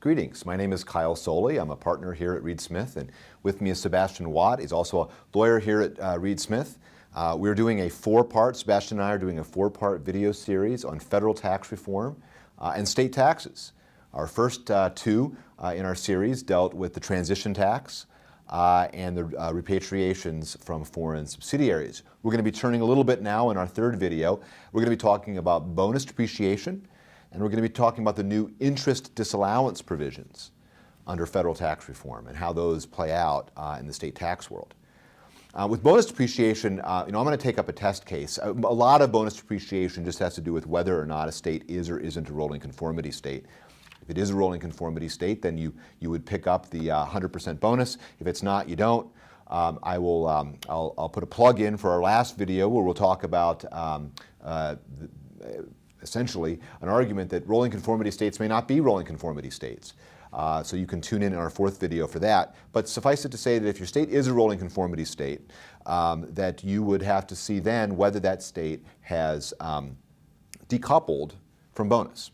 Greetings, my name is Kyle Soley. I'm a partner here at Reed Smith, and with me is Sebastian Watt. He's also a lawyer here at Reed Smith. We're doing a Sebastian and I are doing a four-part video series on federal tax reform and state taxes. Our first two in our series dealt with the transition tax and the repatriations from foreign subsidiaries. We're going to be turning a little bit now in our third video. We're going to be talking about bonus depreciation, and we're going to be talking about the new interest disallowance provisions under federal tax reform and how those play out in the state tax world. With bonus depreciation, I'm going to take up a test case. A lot of bonus depreciation just has to do with whether or not a state is or isn't a rolling conformity state. If it is a rolling conformity state, then you would pick up the 100% bonus. If it's not, you don't. I'll put a plug in for our last video where we'll talk about essentially an argument that rolling conformity states may not be rolling conformity states. So you can tune in our fourth video for that. But suffice it to say that if your state is a rolling conformity state, that you would have to see then whether that state has decoupled from bonus.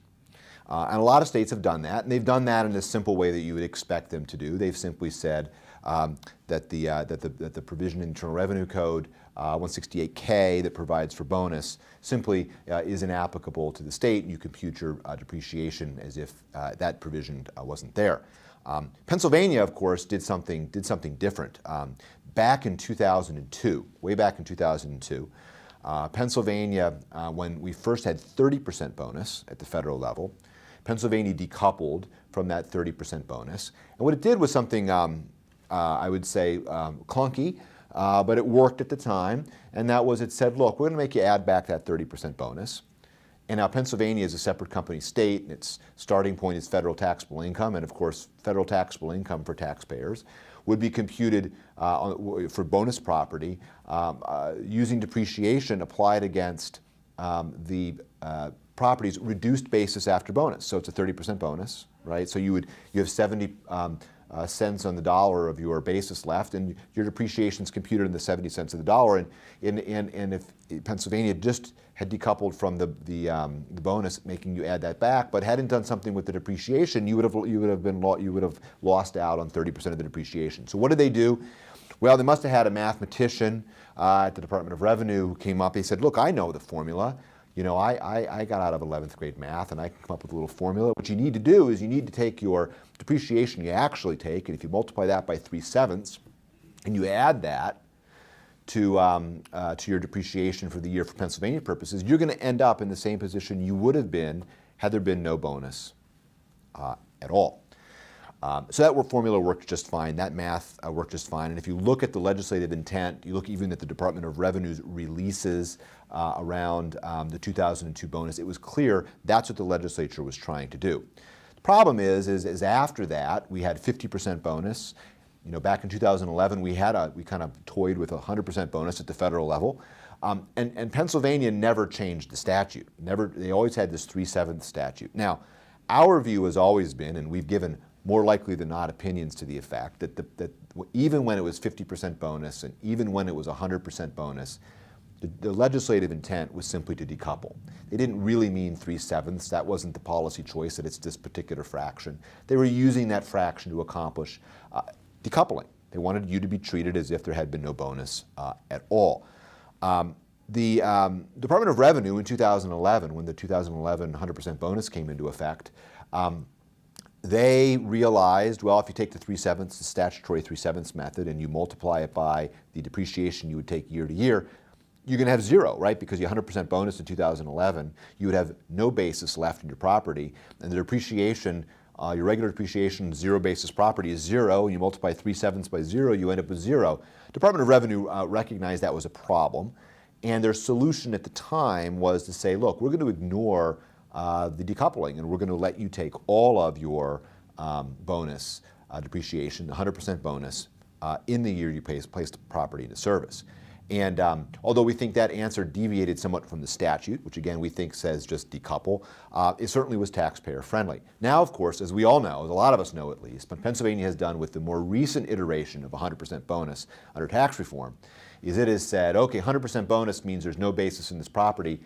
And a lot of states have done that, and they've done that in a simple way that you would expect them to do. They've simply said that the provision in Internal Revenue Code 168K that provides for bonus simply is inapplicable to the state, and you compute your depreciation as if that provision wasn't there. Pennsylvania, of course, did something different. Back in 2002, way back in 2002, Pennsylvania, when we first had 30% bonus at the federal level, Pennsylvania decoupled from that 30% bonus. And what it did was something, I would say, clunky, but it worked at the time. And that was it said, look, we're going to make you add back that 30% bonus. And now Pennsylvania is a separate company state, and its starting point is federal taxable income. And of course, federal taxable income for taxpayers would be computed for bonus property using depreciation applied against the property's reduced basis after bonus. So it's a 30% bonus, right? So you have 70 cents on the dollar of your basis left, and your depreciation is computed in the 70 cents of the dollar. And if Pennsylvania just had decoupled from the bonus, making you add that back, but hadn't done something with the depreciation, you would have lost out on 30% of the depreciation. So what did they do? Well, they must have had a mathematician at the Department of Revenue who came up. He said, look, I know the formula. You know, I got out of 11th grade math, and I can come up with a little formula. What you need to do is you need to take your depreciation you actually take, and if you multiply that by 3/7, and you add that to your depreciation for the year for Pennsylvania purposes, you're going to end up in the same position you would have been had there been no bonus at all. So that formula worked just fine. That math worked just fine. And if you look at the legislative intent, you look even at the Department of Revenue's releases around the 2002 bonus, it was clear that's what the legislature was trying to do. The problem is after that, we had 50% bonus. You know, back in 2011, we kind of toyed with 100% bonus at the federal level. And Pennsylvania never changed the statute. They always had this 3/7 statute. Now, our view has always been, and we've given more likely than not opinions to the effect that even when it was 50% bonus and even when it was 100% bonus, the legislative intent was simply to decouple. They didn't really mean 3/7. That wasn't the policy choice, that it's this particular fraction. They were using that fraction to accomplish decoupling. They wanted you to be treated as if there had been no bonus at all. The Department of Revenue in 2011, when the 2011 100% bonus came into effect, they realized, well, if you take the 3/7, the statutory 3/7 method, and you multiply it by the depreciation you would take year to year, you're going to have zero, right? Because your 100% bonus in 2011, you would have no basis left in your property, and the depreciation, your regular depreciation, zero basis property is zero, and you multiply 3/7 by zero, you end up with zero. Department of Revenue recognized that was a problem, and their solution at the time was to say, look, we're going to ignore the decoupling, and we're going to let you take all of your bonus depreciation, 100% bonus, in the year you place the property into service. And although we think that answer deviated somewhat from the statute, which again we think says just decouple, it certainly was taxpayer friendly. Now, of course, as we all know, as a lot of us know at least, what Pennsylvania has done with the more recent iteration of 100% bonus under tax reform is it has said, okay, 100% bonus means there's no basis in this property.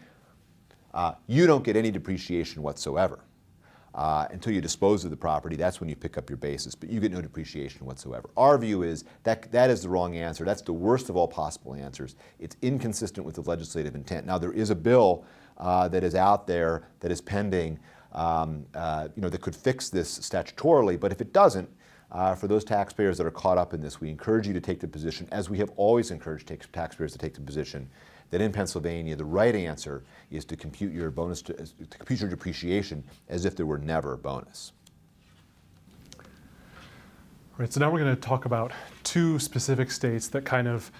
You don't get any depreciation whatsoever. until you dispose of the property. That's when you pick up your basis, but you get no depreciation whatsoever. Our view is that that is the wrong answer. That's the worst of all possible answers. It's inconsistent with the legislative intent. Now, there is a bill that is out there that is pending, that could fix this statutorily, but if it doesn't, for those taxpayers that are caught up in this, we encourage you to take the position, as we have always encouraged taxpayers to take the position, that in Pennsylvania the right answer is to compute your compute your depreciation as if there were never a bonus. All right, so now we're going to talk about two specific states that kind of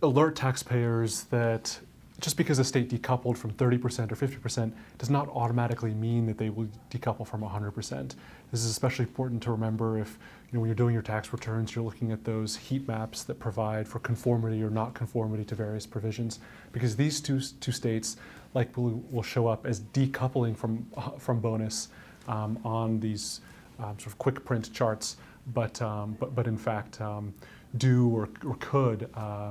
alert taxpayers that just because a state decoupled from 30% or 50% does not automatically mean that they will decouple from 100%. This is especially important to remember if, when you're doing your tax returns, you're looking at those heat maps that provide for conformity or not conformity to various provisions, because these two states likely will show up as decoupling from bonus on these sort of quick print charts, but in fact do or could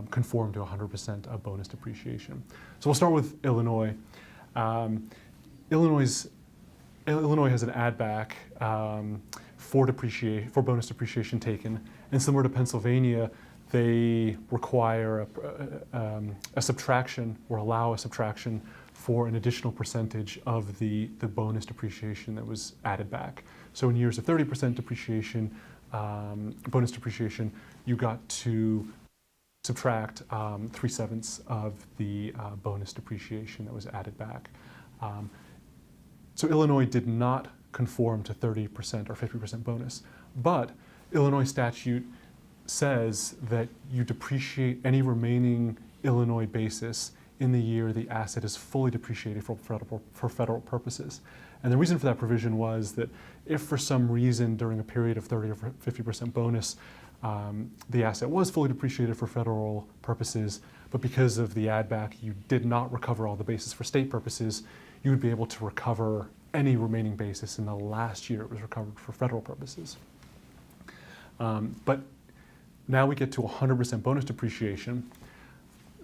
conform to 100% of bonus depreciation. So we'll start with Illinois. Illinois has an add back for bonus depreciation taken, and similar to Pennsylvania, they require a subtraction or allow a subtraction for an additional percentage of the bonus depreciation that was added back. So in years of 30% depreciation, bonus depreciation, you got to subtract 3/7 of the bonus depreciation that was added back. So Illinois did not conform to 30% or 50% bonus, but Illinois statute says that you depreciate any remaining Illinois basis in the year the asset is fully depreciated for federal purposes. And the reason for that provision was that if for some reason during a period of 30 or 50% bonus, the asset was fully depreciated for federal purposes, but because of the add back, you did not recover all the basis for state purposes, you would be able to recover any remaining basis in the last year it was recovered for federal purposes. But now we get to 100% bonus depreciation.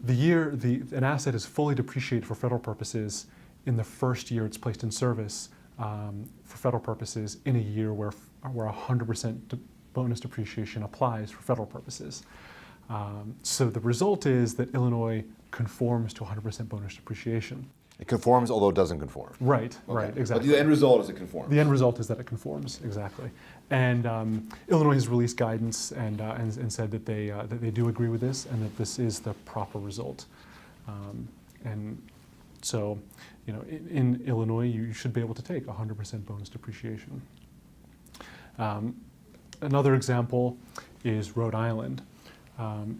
An asset is fully depreciated for federal purposes in the first year it's placed in service for federal purposes in a year where 100% bonus depreciation applies for federal purposes. So the result is that Illinois conforms to 100% bonus depreciation. It conforms, although it doesn't conform. Right, Okay. right, exactly. But the end result is it conforms. The end result is that it conforms, exactly. And Illinois has released guidance and said that they do agree with this and that this is the proper result. And so, in Illinois, you should be able to take 100% bonus depreciation. Another example is Rhode Island.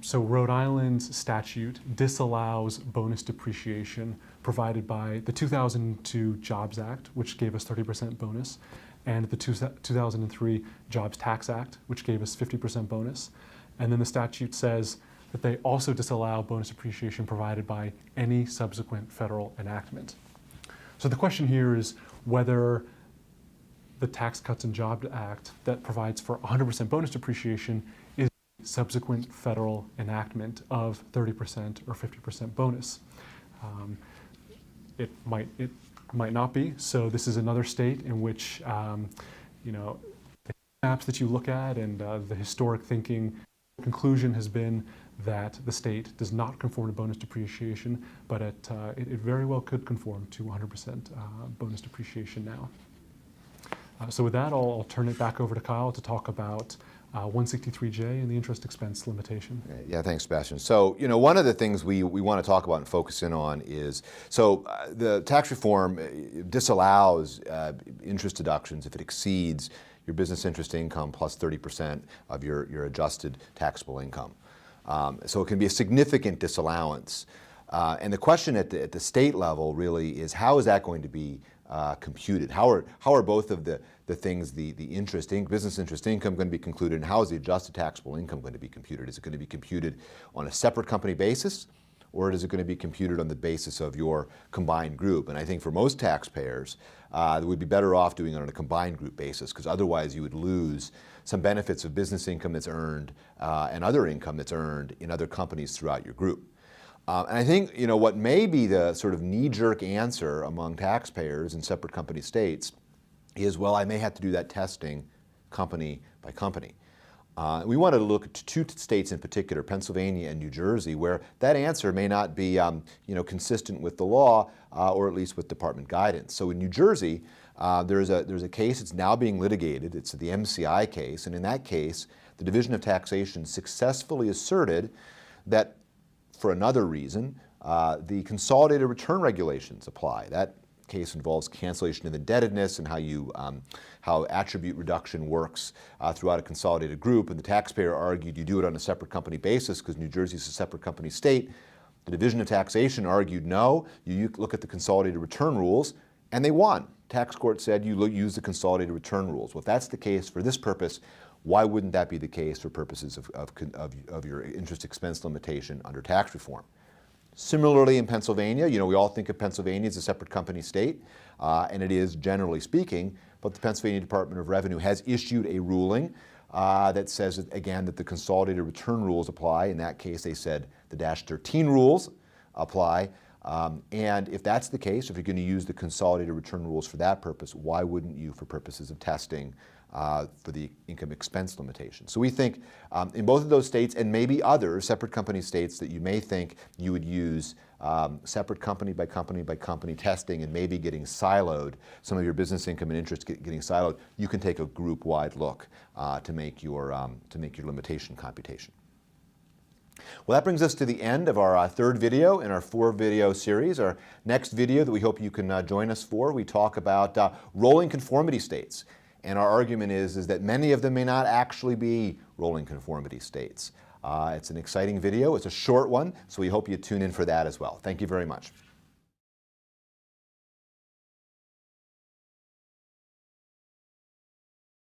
So Rhode Island's statute disallows bonus depreciation provided by the 2002 Jobs Act, which gave us 30% bonus, and the 2003 Jobs Tax Act, which gave us 50% bonus. And then the statute says that they also disallow bonus depreciation provided by any subsequent federal enactment. So the question here is whether the Tax Cuts and Jobs Act that provides for 100% bonus depreciation is a subsequent federal enactment of 30% or 50% bonus. It might not be. So this is another state in which the maps that you look at and the historic thinking conclusion has been that the state does not conform to bonus depreciation, but it very well could conform to 100% bonus depreciation now. So with that, I'll turn it back over to Kyle to talk about 163J and the interest expense limitation. Yeah, thanks, Sebastian. So, one of the things we want to talk about and focus in on is, the tax reform disallows interest deductions if it exceeds your business interest income plus 30% of your adjusted taxable income. So it can be a significant disallowance. And the question at the state level really is, how is that going to be computed? How are both of the things, the business interest income going to be concluded, and how is the adjusted taxable income going to be computed? Is it going to be computed on a separate company basis, or is it going to be computed on the basis of your combined group? And I think for most taxpayers, they would be better off doing it on a combined group basis, because otherwise you would lose some benefits of business income that's earned and other income that's earned in other companies throughout your group. And I think what may be the sort of knee-jerk answer among taxpayers in separate company states is, well, I may have to do that testing company by company. We wanted to look at two states in particular, Pennsylvania and New Jersey, where that answer may not be consistent with the law or at least with department guidance. So in New Jersey, there's a case that's now being litigated. It's the MCI case, and in that case, the Division of Taxation successfully asserted that, for another reason, the consolidated return regulations apply. That case involves cancellation of indebtedness and how attribute reduction works throughout a consolidated group. And the taxpayer argued you do it on a separate company basis because New Jersey is a separate company state. The Division of Taxation argued no, you look at the consolidated return rules, and they won. Tax court said you use the consolidated return rules. Well, if that's the case for this purpose, why wouldn't that be the case for purposes of your interest expense limitation under tax reform? Similarly, in Pennsylvania, we all think of Pennsylvania as a separate company state, and it is generally speaking, but the Pennsylvania Department of Revenue has issued a ruling that says, again, that the consolidated return rules apply. In that case, they said the -13 rules apply. And if that's the case, if you're going to use the consolidated return rules for that purpose, why wouldn't you for purposes of testing for the income expense limitation? So we think in both of those states, and maybe other separate company states that you may think you would use separate company by company by company testing and maybe getting siloed, some of your business income and interest getting siloed, you can take a group-wide look to make your limitation computation. Well, that brings us to the end of our third video in our 4-video series. Our next video that we hope you can join us for, we talk about rolling conformity states. And our argument is that many of them may not actually be rolling conformity states. It's an exciting video. It's a short one, so we hope you tune in for that as well. Thank you very much.